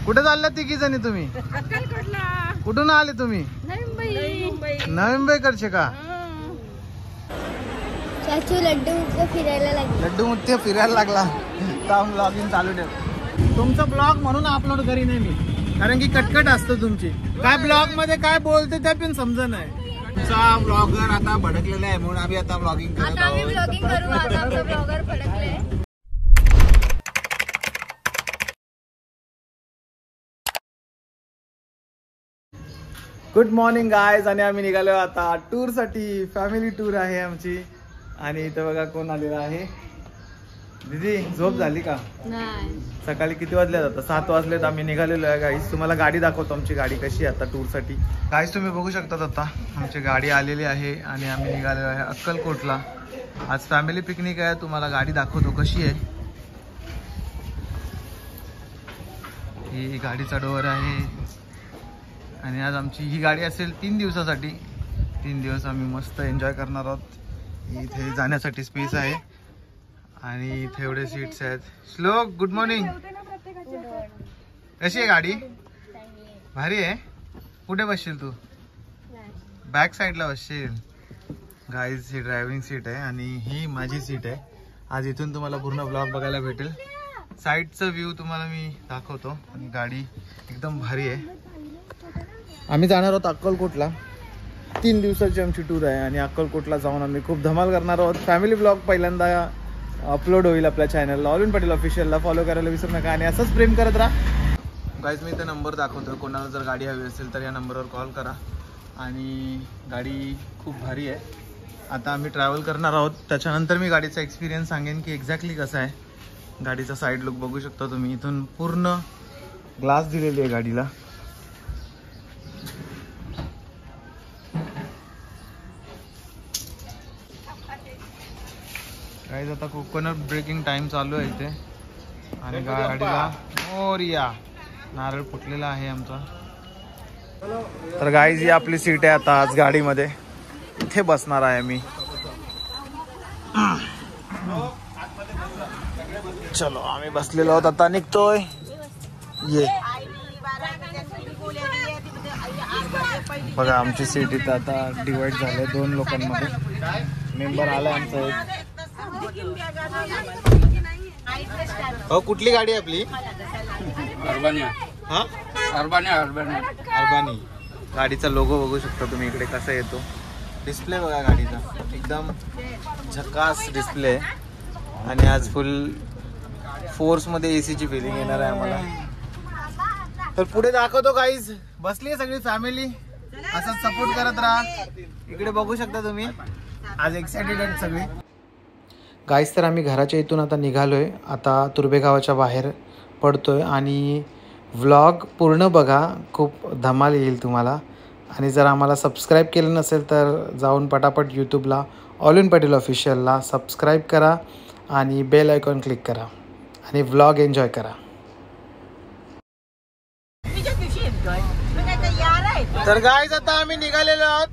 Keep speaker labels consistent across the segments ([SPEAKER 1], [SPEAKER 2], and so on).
[SPEAKER 1] कुठे चालल्या तिघी जणी तुम्ही? कुठून आले तुम्ही? नवी मुंबईकडचे का? लड्डू मुठ्ठे फिरायला लागला. काम ब्लॉगिंग चालू ठेव. तुमचा ब्लॉग म्हणून अपलोड करी नाही मी, कारण की कटकट असतो तुमची. काय ब्लॉग मध्ये काय बोलते ते पण समजा नाही. तुमचा ब्लॉगर आता भडकलेला आहे म्हणून आम्ही आता ब्लॉगिंग करत आहोत. Good morning guys. आणि आम्ही निघालो आता टूर साठी. फॅमिली टूर आहे आमची. आणि इथं बघा कोण आलेला आहे. दीदी झोप झाली का?
[SPEAKER 2] नाही.
[SPEAKER 1] सकाळी किती वाजले? आता 7 वाजलेत. आम्ही निघालेलो आहे गाईज. तुम्हाला गाडी दाखवतो आमची गाडी कशी आहे आता टूर साठी. गाईज तुम्ही बघू शकतात आता आमची गाडी आलेली आहे आणि आम्ही निघालेलो आहे अक्कलकोटला. आज फॅमिली पिकनिक आहे. तुम्हाला गाडी दाखवतो कशी आहे. ही गाडीचा डोअर आहे. आणि आज आमची ही गाडी असेल 3 दिवसासाठी. 3 दिवस आम्ही मस्त एन्जॉय करणार आहोत. इथे जाण्यासाठी स्पेस आहे आणि इथे एवढे सीट्स आहेत. श्लोक गुड मॉर्निंग. कशी आहे गाडी? भारी आहे. कुठे बसशील तू? बॅक साईडला बसशील. गाईज ही ड्रायव्हिंग सीट आहे आणि ही माझी सीट आहे. आज इथून तुम्हाला पूर्ण ब्लॉग बघायला भेटेल. साईडचा व्ह्यू तुम्हाला मी दाखवतो. आणि गाडी एकदम भारी आहे. आम्ही जाणार आहोत अक्कलकोटला. 3 दिवसाची आमची टूर आहे आणि अक्कलकोटला जाऊन आम्ही खूप धमाल करणार आहोत. फॅमिली ब्लॉग पहिल्यांदा अपलोड होईल आपल्या चॅनलला. ऑल इन पाटील ऑफिशियलला फॉलो करायला विसरू नका आणि असंच प्रेम करत राहा. गाईज मी इथे नंबर दाखवतो. कोणाला जर गाडी हवी असेल तर या नंबरवर कॉल करा. आणि गाडी खूप भारी आहे. आता आम्ही ट्रॅव्हल करणार आहोत. त्याच्यानंतर मी गाडीचा एक्सपिरियन्स सांगेन की एक्झॅक्टली कसा आहे. गाडीचा साईड लुक बघू शकता तुम्ही. इथून पूर्ण ग्लास दिलेली आहे गाडीला. गाईज आता कोकोनट ब्रेकिंग टाइम चालू आहे इथे. आणि गाडीला मोरया नारळ फुटलेला आहे आमचा. तर गाईज ही आपली सीट आहे आता आज गाडीमध्ये. इथे बसणार आहे मी. चलो आम्ही बसलेलो आहोत. आता निघतोय. ये बघा आमची सीट इथं आता डिवाइड झाले 2 लोकांमध्ये. मेंबर आलाय आमचा एक. हो कुठली गाडी आहे आपली?
[SPEAKER 3] अर्बानिया.
[SPEAKER 1] हा अर्बानी. गाडीचा लोगो बघू शकता तुम्ही इकडे कसा येतो. डिस्प्ले बघा गाडीचा एकदम झकास डिस्प्ले. आणि आज फुल फोर्स मध्ये एसीची फिलिंग येणार आहे आम्हाला. तर पुढे दाखवतो गाईज. बसली आहे सगळी फॅमिली. असंच सपोर्ट करत राहा. इकडे बघू शकता तुम्ही. आज एक्साइटेड आहेत सगळी गाईज. तर आम्ही घराच्या इथून आता निघालोय. आता तुर्भे गावाच्या बाहेर पडतोय. आणि व्लॉग पूर्ण बघा. खूप धमाल येईल तुम्हाला. आणि जर आम्हाला सबस्क्राईब केलं नसेल तर जाऊन पटापट यूट्यूबला ऑल इन पाटील ऑफिशियलला सबस्क्राईब करा आणि बेल आयकॉन क्लिक करा आणि व्लॉग एन्जॉय करा. तर गाईज आता आम्ही निघालेलो आहोत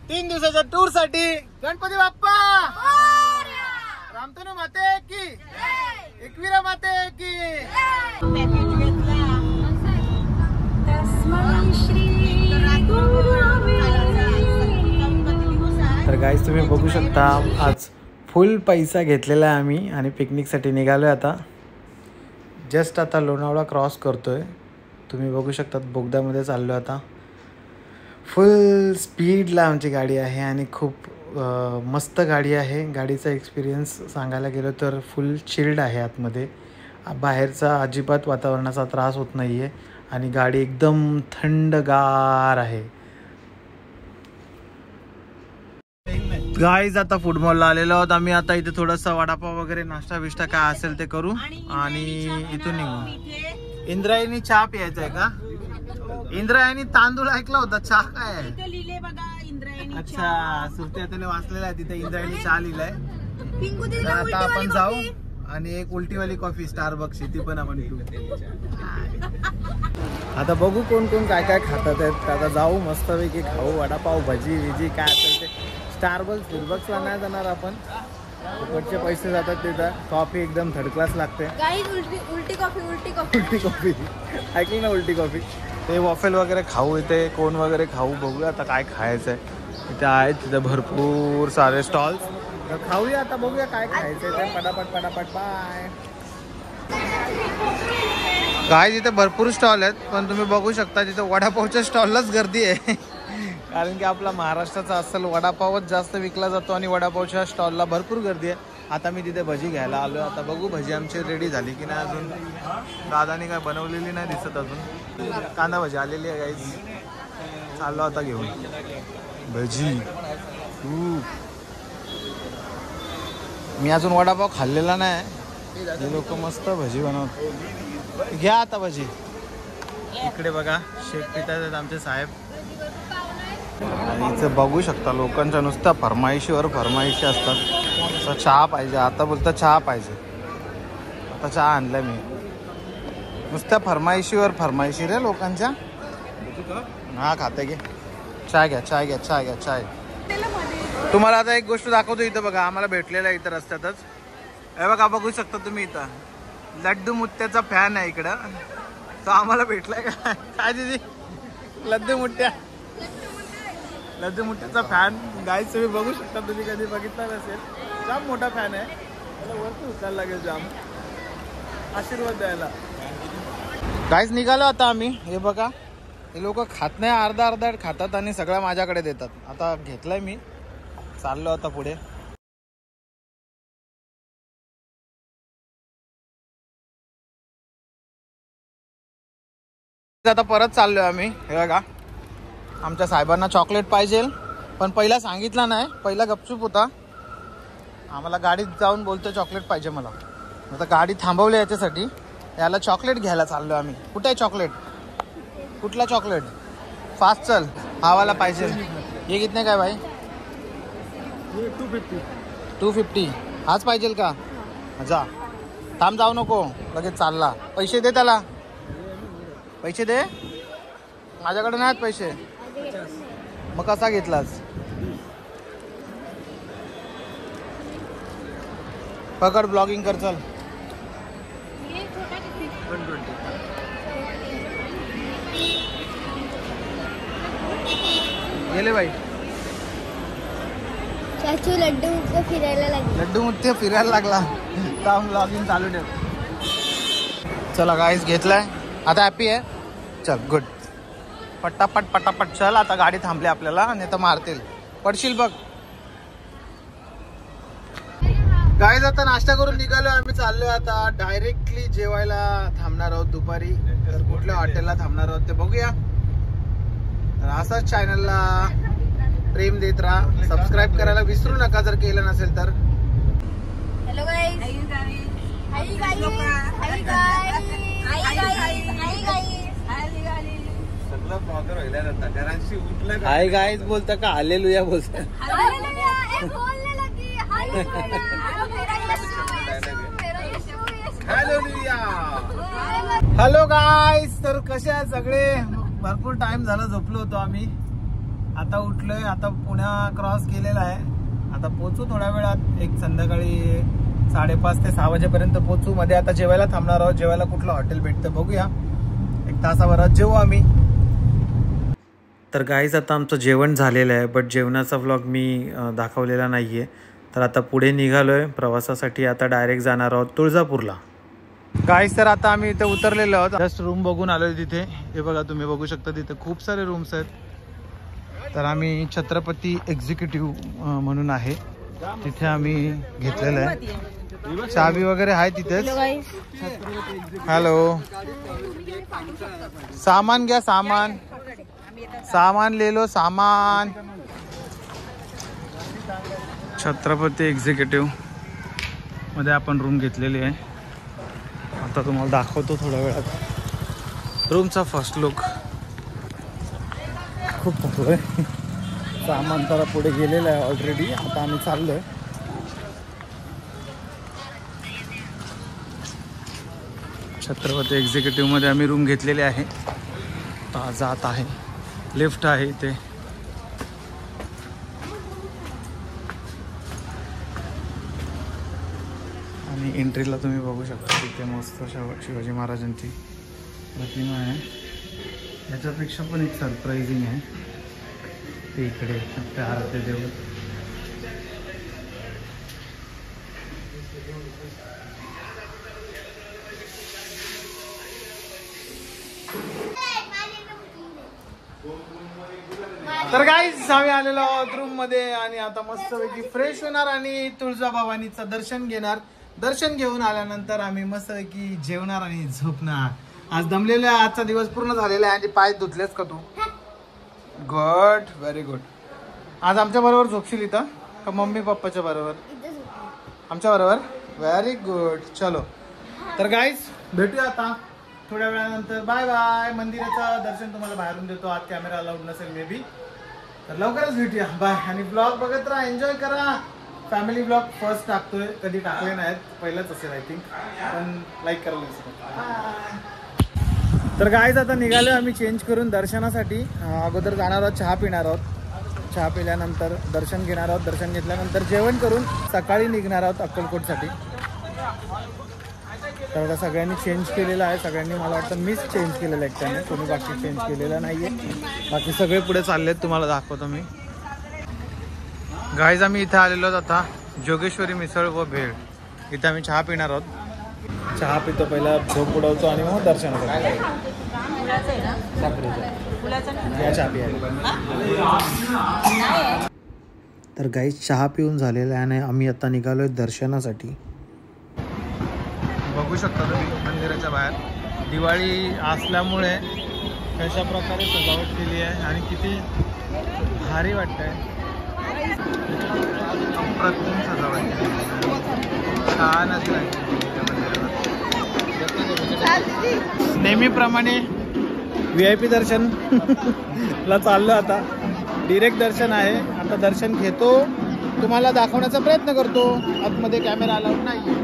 [SPEAKER 1] 3 दिवसाच्या टूर साठी. गणपती बाप्पा रामतनू माते की एकविरा माते की. तर गाईज तुम्ही बघू शकता आज फुल पैसा घेतलेला आहे आम्ही आणि पिकनिकसाठी निघालोय आता. जस्ट आता लोणावळा क्रॉस करतोय. तुम्ही बघू शकता बोगद्यामध्ये चाललो आता. फुल स्पीडला आमची गाडी आहे आणि खूप मस्त गाडी आहे. गाडीचा एक्सपिरियन्स सांगायला गेलो तर फुल चिल्ड आहे आतमध्ये. बाहेरचा अजिबात वातावरणाचा त्रास होत नाही आहे आणि गाडी एकदम थंडगार आहे. गाईज आता फुटबॉलला आलेलो आहोत आम्ही. आता इथे थोडासा वडापाव वगैरे नाश्ता बिष्टा काय असेल ते करू आणि इथून निघू. इंद्रायणी चहा प्यायचा आहे का? इंद्रायणी तांदूळ ऐकला होता. चहा काय आहे? अच्छा सुरती त्याने वाचलेला आहे तिथे इंद्रायणी चहा लिहिलाय. तर आता आपण जाऊ आणि एक उलटीवाली कॉफी स्टारबक्सची ती पण आपण पिऊ. आता बघू कोण कोण काय काय खातात आहेत. आता जाऊ मस्तपैकी खाऊ वडापाव भजी विजी काय असेल ते. स्टारबक्सला नाही जाणार आपण. फुकटचे पैसे जातात तिथं. कॉफी एकदम थर्ड क्लास लागते.
[SPEAKER 2] उलटी कॉफी
[SPEAKER 1] उलटी कॉफी ऐकली ना, उलटी कॉफी. ते वॉफेल वगैरे खाऊ, इथे कोण वगैरे खाऊ. बघूया आता काय खायचं आहे. इथे आहेत तिथे भरपूर सारे स्टॉल्स. खाऊया आता, बघूया काय खायचं आहे ते. पटापट बाय. काय तिथे भरपूर स्टॉल आहेत, पण तुम्ही बघू शकता तिथे वडापावच्या स्टॉललाच गर्दी आहे. कारण की आपला महाराष्ट्राचा अस्सल वडापावच जास्त विकला जातो आणि वडापावच्या स्टॉलला भरपूर गर्दी आहे. आता मी तिथे भजी घ्यायला आलो. आता बघू भजी आमची रेडी झाली की नाही अजून. दादाने काय बनवलेली नाही दिसत अजून. कांदा भजी आलेली आहे गाईज. चाललो आता घेऊन भजी. मी अजून वडापाव खाल्लेला नाही. हे लोक मस्त भजी बनवतात. घ्या आता भजी. इकडे बघा शेक पितात आहेत आमचे साहेब. आणि इथं बघू शकता लोकांच्या नुसत्या फरमाईशीवर फरमाईशी असतात. असं चहा पाहिजे, आता बोलता चहा पाहिजे. आता चहा आणलाय मी. नुसत्या फरमाईशीवर फरमाईशी रे लोकांच्या. हा खाते घे. चाय घ्या. चाय. तुम्हाला आता एक गोष्ट दाखवतो. इथं बघा आम्हाला भेटलेला इथं रस्त्यातच. हे बघा बघू शकता तुम्ही इथं लड्डू मुत्त्याचा फॅन आहे इकडं. तो आम्हाला भेटलाय का काय दिदी. लड्डू मुठ्याचा फॅन गाईज तुम्ही बघू शकता. तुम्ही कधी बघितला नसेल. जाम मोठा फॅन आहे. मला वरती उचलायला लागेल जाम आशीर्वाद द्यायला. गाईज निघालो आता आम्ही. हे बघा हे लोक खात नाही, अर्धा खातात आणि सगळं माझ्याकडे देतात. आता घेतलंय मी. चाललो आता पुढे. आता परत चाललोय आम्ही. हे बघा आमच्या साहेबांना चॉकलेट पाहिजे, पण पहिला सांगितलं नाही. पहिला गपचूप होता. आम्हाला गाडीत जाऊन बोलतो चॉकलेट पाहिजे मला. आता गाडी थांबवली याच्यासाठी. याला चॉकलेट घ्यायला चाललो आम्ही. कुठे आहे चॉकलेट. कुठला चॉकलेट. फास्ट चल. हावाला पाहिजे. हे कितने काय भाई. 250. हाच पाहिजे का. जा थांब, जाऊ नको लगेच चालला. पैसे दे त्याला. पैसे दे. माझ्याकडे नाहीत पैसे. मग कसा घेतलास. पकड ब्लॉगिंग कर चल. गेले बाई.
[SPEAKER 2] चाचू लड्डू मुठ्ठे फिरायला लागला.
[SPEAKER 1] काम ब्लॉगिंग चालू ठेव. चला गाईस घेतलाय. आता हॅपी आहे. चल गुड. पटापट चल. आता गाडी थांबली आपल्याला आणि तर मारतील. पडशील बघ. गाईज आता नाश्ता करून निघालो आम्ही. चाललोय आता डायरेक्टली जेवायला थांबणार आहोत दुपारी. तर कुठल्या हॉटेलला थांबणार आहोत ते बघूया. तर असाच चॅनलला प्रेम देत राहा. सबस्क्राईब करायला विसरू नका जर केलं नसेल तर.
[SPEAKER 2] Hello guys.
[SPEAKER 1] हाय गाईज बोलता का हालेलुया बोलता. Hello guys. तर कसे आहेत सगळे. भरपूर टाइम झाला झोपलो होतो आम्ही. आता उठलोय. आता पुण्या क्रॉस केलेला आहे. आता पोचू थोड्या वेळात. एक संध्याकाळी 5:30 ते 6 वाजेपर्यंत पोचू. मध्ये आता जेवायला थांबणार आहोत. जेवायला कुठलं हॉटेल भेटतं बघूया. 1 तासाभरात जेवू आम्ही. तर गाईज आता आमचं जेवण झालेलं आहे. बट जेवणाचा व्लॉग मी दाखवलेला नाही आहे. तर आता पुढे निघालो आहे प्रवासासाठी. आता डायरेक्ट जाणार आहोत तुळजापूरला. गाईज तर आता आम्ही इथे उतरलेलो आहोत. जस्ट रूम बघून आलो तिथे. हे बघा तुम्ही बघू शकता तिथे खूप सारे रूम्स आहेत. तर आम्ही छत्रपती एक्झिक्युटिव्ह म्हणून आहे तिथे आम्ही घेतलेलं आहे. चावी वगैरे आहे तिथेच. हॅलो. सामान घ्या. सामान ले लो सामान. छत्रपती एक्झिक्युटिव्ह मध्ये आपण रूम घेतलेली आहे. आता तुम्हाला दाखवतो थोड्या वेळात रूमचा फर्स्ट लुक. खूप मोठं आहे. सामान तर पुढे गेलेलं आहे ऑलरेडी. आता आम्ही चाललोय. छत्रपती एक्झिक्युटिव्ह मध्ये आम्ही रूम घेतलेली आहे. आता जात आहे. लिफ्ट आहे इथे. आणि एंट्रीला तुम्ही बघू शकता तिथे मस्त शिवाजी महाराजांची प्रतिमा आहे. याच्यापेक्षा पण एक सरप्राइझिंग आहे ते इकडे ते आरती देऊळ. तर गाईज आम्ही आलेलो आहोत रूम मध्ये आणि आता मस्तपैकी फ्रेश होणार आणि तुळजाभवानीचं दर्शन घेणार. दर्शन घेऊन आल्यानंतर आम्ही मस्तपैकी जेवणार आणि झोपणार. आज दमलेला आजचा दिवस पूर्ण झालेला आहे. आणि पाय धुतलेस का तू? Good, very good. आज आमच्या बरोबर झोपशील इथं का मम्मी पप्पाच्या बरोबर? आमच्या बरोबर. Very good. चलो तर गाईज भेटूया आता थोड्या वेळानंतर. Bye bye. मंदिराचं दर्शन तुम्हाला बाहेरून देतो. आज कॅमेरा अलाउड नसेल मे बी, तर लवकरच भेटूया. बाय. आणि ब्लॉग बघत राहा, एन्जॉय करा. फॅमिली ब्लॉग फर्स्ट टाकतोय, कधी टाकले नाहीत, पहिलाच असेल आय थिंक, पण लाईक करायला विसरू. तर गाईज आता निघालो आम्ही चेंज करून दर्शनासाठी. अगोदर जाणार आहोत, चहा पिणार आहोत. चहा पिल्यानंतर दर्शन घेणार आहोत. दर्शन घेतल्यानंतर जेवण करून सकाळी निघणार आहोत अक्कलकोटसाठी. तर आता सगळ्यांनी चेंज केलेलं आहे. सगळ्यांनी मला वाटतं मीच चेंज केलेलं आहे एकट्याने, कोणी बाकी चेंज केलेलं नाही आहे. बाकी सगळे पुढे चालले आहेत, तुम्हाला दाखवतो मी. गाईज आम्ही इथे आलेलो आहोत आता जोगेश्वरी मिसळ व भेळ. इथे आम्ही चहा पिणार आहोत. चहा पितो, पहिला झोप उडवतो आणि मग दर्शन करतो. तर गाईज चहा पिऊन झालेला आहे आणि आम्ही आता निघालोय दर्शनासाठी. बघू शकता तुम्ही मंदिराच्या बाहेर दिवाळी असल्यामुळे कशा प्रकारे सजावट केली आहे आणि किती भारी वाटतंय. अप्रतिम सजावट छान असं. नेहमीप्रमाणे VIP दर्शन ला चाललो आता. डिरेक्ट दर्शन आहे. आता दर्शन घेतो, तुम्हाला दाखवण्याचा प्रयत्न करतो. आतमध्ये कॅमेरा अलाउड नाही.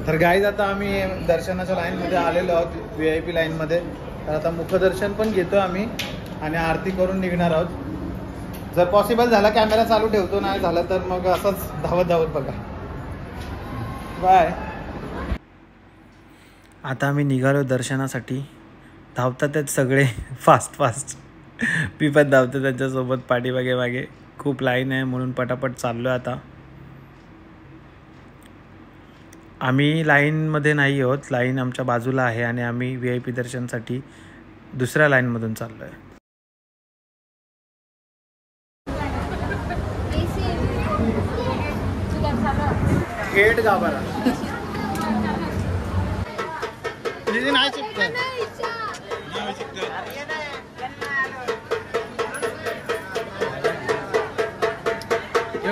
[SPEAKER 1] तर गाईज आता आम्ही दर्शनाच्या लाईनमध्ये आलेलो आहोत, VIP लाईनमध्ये. तर आता मुखदर्शन पण घेतो आम्ही आणि आरती करून निघणार आहोत. जर पॉसिबल झाला कॅमेरा चालू ठेवतो, नाही झालं तर मग असंच धावत धावत बघा. बाय. आता आम्ही निघालो दर्शनासाठी. धावतात आहेत सगळे फास्ट. मी पण धावतो त्यांच्यासोबत पाठीमागे मागे. खूप लाईन आहे म्हणून पटापट चाललो आहे आता. आम्ही लाईनमध्ये नाही आहोत, लाईन आमच्या बाजूला आहे आणि आम्ही VIP दर्शनसाठी दुसऱ्या लाईनमधून चाललो आहे. थेट गाभारा. नाही चिपकत.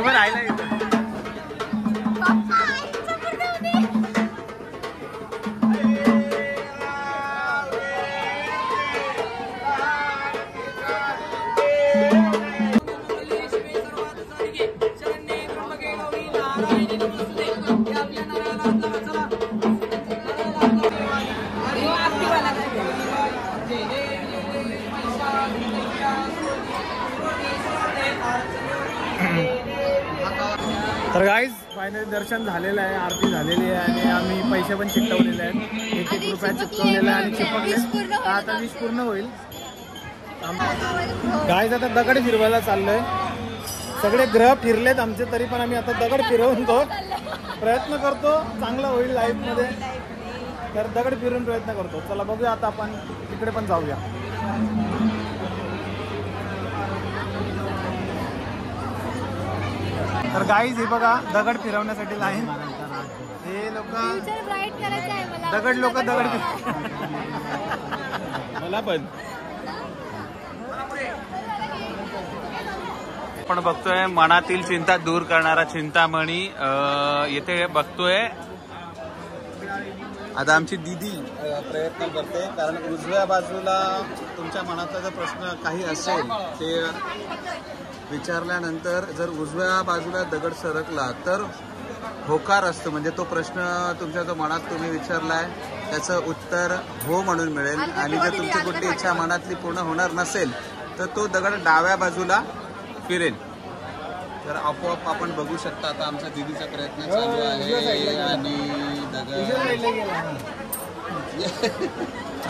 [SPEAKER 1] राहिला तर गाईज फायनली दर्शन झालेलं आहे, आरती झालेली आहे आणि आम्ही पैसे पण चिकटवलेले आहेत. 1-1 रुपया चिकटवलेला आहे आणि चिपकले. आता 20 पूर्ण होईल. गाईज आता दगड फिरवायला चाललोय. सगळे ग्रह फिरलेत आमचे, तरी पण आम्ही आता दगड फिरवून तो प्रयत्न करतो. चांगलं होईल लाईफमध्ये, तर दगड फिरून प्रयत्न करतो. चला बघूया आता आपण तिकडे पण जाऊया. तर गाईज हे बघा दगड फिरवण्यासाठी लाईन. हे लोक दगड मला पण
[SPEAKER 3] आपण बघतोय मनातील चिंता दूर करणारा चिंतामणी येथे बघतोय. आता आमची दीदी प्रयत्न करते, कारण उजव्या बाजूला तुमच्या मनातला जर प्रश्न काही असेल ते विचारल्यानंतर जर उजव्या बाजूला दगड सरकला तर होकार असतो, म्हणजे तो प्रश्न तुमच्या जो मनात तुम्ही विचारलाय त्याचं उत्तर हो म्हणून मिळेल. आणि जर तुमची कुठली इच्छा मनातली पूर्ण होणार नसेल तर तो दगड डाव्या बाजूला फिरेल. तर आपोआप आपण बघू शकता आता आमचा दीदीचा प्रयत्न चालू आहे आणि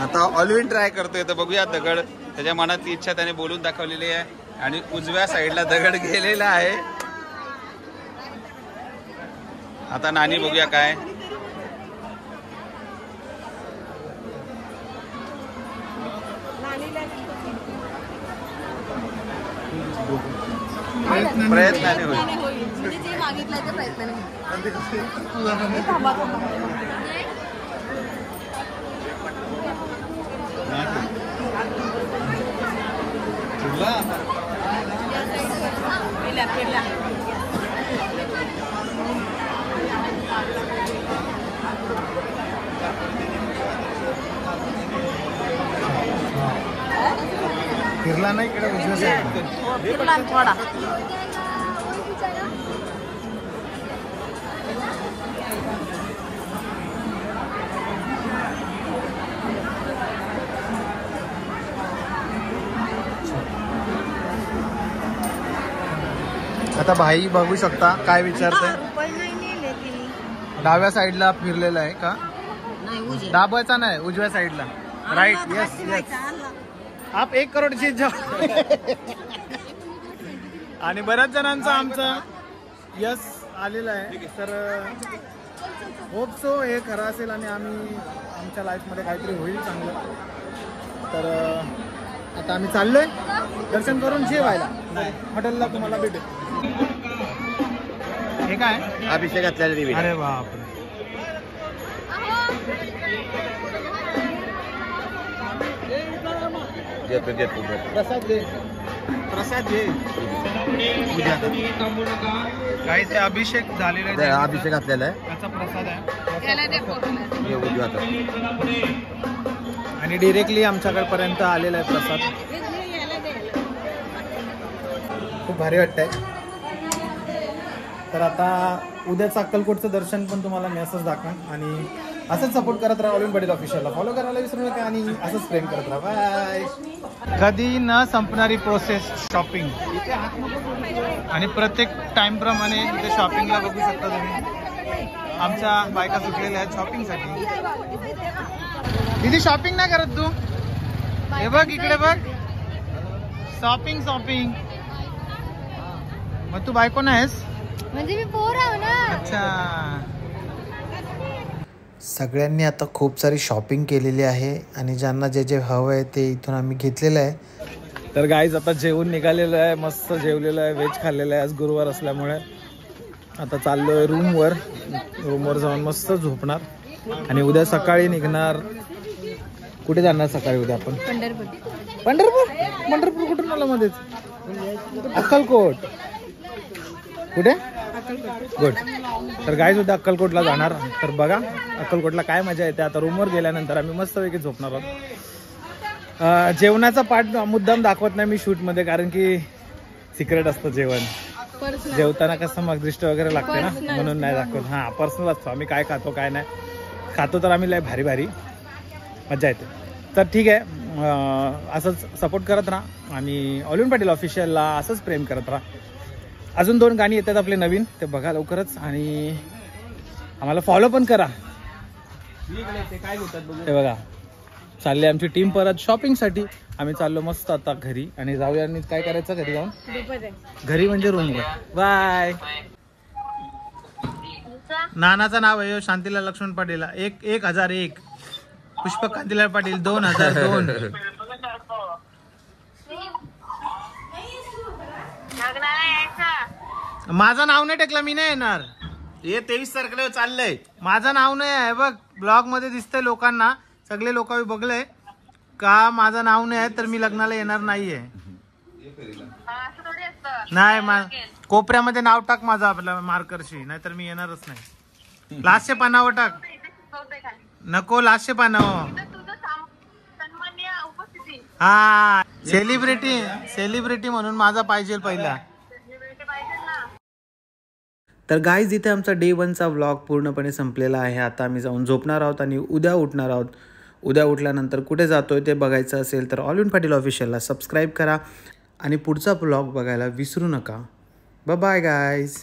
[SPEAKER 3] आता ऑलविन ट्राय करतोय. तर बघूया दगड त्याच्या मनातली इच्छा त्याने बोलून दाखवलेली आहे आणि उजव्या साईडला दगड गेलेला आहे. आता नानी बघूया काय. प्रयत्नाने होईल.
[SPEAKER 1] फिरला नाही इकडे उजव्या साईडला.
[SPEAKER 2] थोडा
[SPEAKER 1] आता भाई बघू शकता काय विचारते. डाव्या साईडला फिरलेला आहे का? डाव्याचा नाही, उजव्या साईडला. राईट. Yes yes. आप 1 करोड जीत जाओ. आणि बऱ्याच जणांचा आमचा यस आलेला आहे. तर होप सो हे खरं असेल आणि आम्ही आमच्या लाईफमध्ये काहीतरी होईल चांगलं. तर आता आम्ही चाललोय दर्शन करून जेवायला. हॉटेलला तुम्हाला भेटेल. हे काय
[SPEAKER 3] अभिषेकातल्या.
[SPEAKER 1] अरे बापरे. प्रसाद दे. प्रसाद दे. काही ते अभिषेक झालेला आहे.
[SPEAKER 3] अभिषेक घातलेला आहे.
[SPEAKER 1] त्याचा प्रसाद आहे
[SPEAKER 3] उजव्याचा.
[SPEAKER 1] आणि डिरेक्टली आमच्याकडे पर्यंत आलेला आहे प्रसाद. खूप भारी वाटतंय. तर आता उद्याचं अक्कलकोटचं दर्शन पण तुम्हाला मी असंच दाखवेन. आणि असंच सपोर्ट करत राहा. ऑलिन पाटील ऑफिशियलला फॉलो करायला विसरू नका आणि असंच प्रेम करत राहा. बाय. कधी न संपणारी प्रोसेस शॉपिंग. आणि प्रत्येक टाइम प्रमाणे इथे शॉपिंगला बघू शकता तुम्ही. आमच्या बायका सुटलेल्या आहेत शॉपिंगसाठी. दीदी शॉपिंग नाही करत तू? हे बघ इकडे बघ. Shopping shopping. मग तू बायको नाहीस?
[SPEAKER 2] म्हणजे मी पोर आहे ना.
[SPEAKER 1] अच्छा.
[SPEAKER 4] सगळ्यांनी आता खूप सारी शॉपिंग केलेली आहे आणि ज्यांना जे जे हवं आहे ते इथून आम्ही घेतलेलं आहे.
[SPEAKER 1] तर गाईज आता जेवून निघालेलं आहे. मस्त जेवलेलं आहे. व्हेज खाल्लेलं आहे. आज गुरुवार असल्यामुळे आता चाललोय रूमवर. रूमवर जाऊन मस्त झोपणार आणि उद्या सकाळी निघणार. कुठे जाणार सकाळी उद्या आपण?
[SPEAKER 2] पंढरपूर.
[SPEAKER 1] पंढरपूर. पंढरपूर कुठून आलं मध्येच? अक्कलकोट. कुठे? गुड. तर गाईज उद्या अक्कलकोटला जाणार. तर बघा अक्कलकोटला काय मजा येते. आता रूमवर गेल्यानंतर आम्ही मस्तपैकी झोपणार आहोत. जेवणाचा पार्ट मुद्दाम दाखवत नाही मी शूटमध्ये, कारण की सिक्रेट असतं जेवण. जेवताना कसं मग दृष्टी वगैरे लागते ना, म्हणून नाही दाखवत. हां पर्सनल असतो. आम्ही काय खातो काय नाही खातो तर आम्ही लय भारी भारी मजा येते. तर ठीक आहे. असंच सपोर्ट करत राहा आणि ऑलिन पाटील ऑफिशियलला असंच प्रेम करत राहा. अजून 2 गाणी येतात आपले नवीन, ते बघा लवकरच. आणि आम्हाला फॉलो पण करा. ते बघा चालले आमची टीम परत शॉपिंगसाठी. आम्ही चाललो मस्त आता घरी आणि जाऊया. आणि काय करायचं घरी जाऊन? घरी म्हणजे रूमवर. बाय. नानाचं नाव आहे शांतीला लक्ष्मण पाटील. 1001. पुष्पक कांतीलाल पाटील 2002. माझं नाव नाही टाकलं. मी नाही येणार. हे 23 तारखेला चाललंय. माझं नाव नाही आहे बघ. ब्लॉग मध्ये दिसतंय लोकांना. सगळे लोक बघले का माझं नाव नाही आहे तर मी लग्नाला येणार नाहीये. नाही कोपऱ्यामध्ये नाव टाक माझं आपल्या मार्करशी, नाहीतर मी येणारच नाही. लास्टचे पानावर टाक. नको लास्टचे पानावर. हा सेलिब्रिटी म्हणून माझा पाहिजे पहिला.
[SPEAKER 4] तर गाईज इथे आमचा डे 1चा व्लॉग पूर्णपणे संपलेला आहे. आता आम्ही जाऊन झोपणार आहोत आणि उद्या उठणार आहोत. उद्या उठल्यानंतर कुठे जातोय ते बघायचं असेल तर ऑलिन पाटील ऑफिशियलला सबस्क्राईब करा आणि पुढचा व्लॉग बघायला विसरू नका. Bye guys.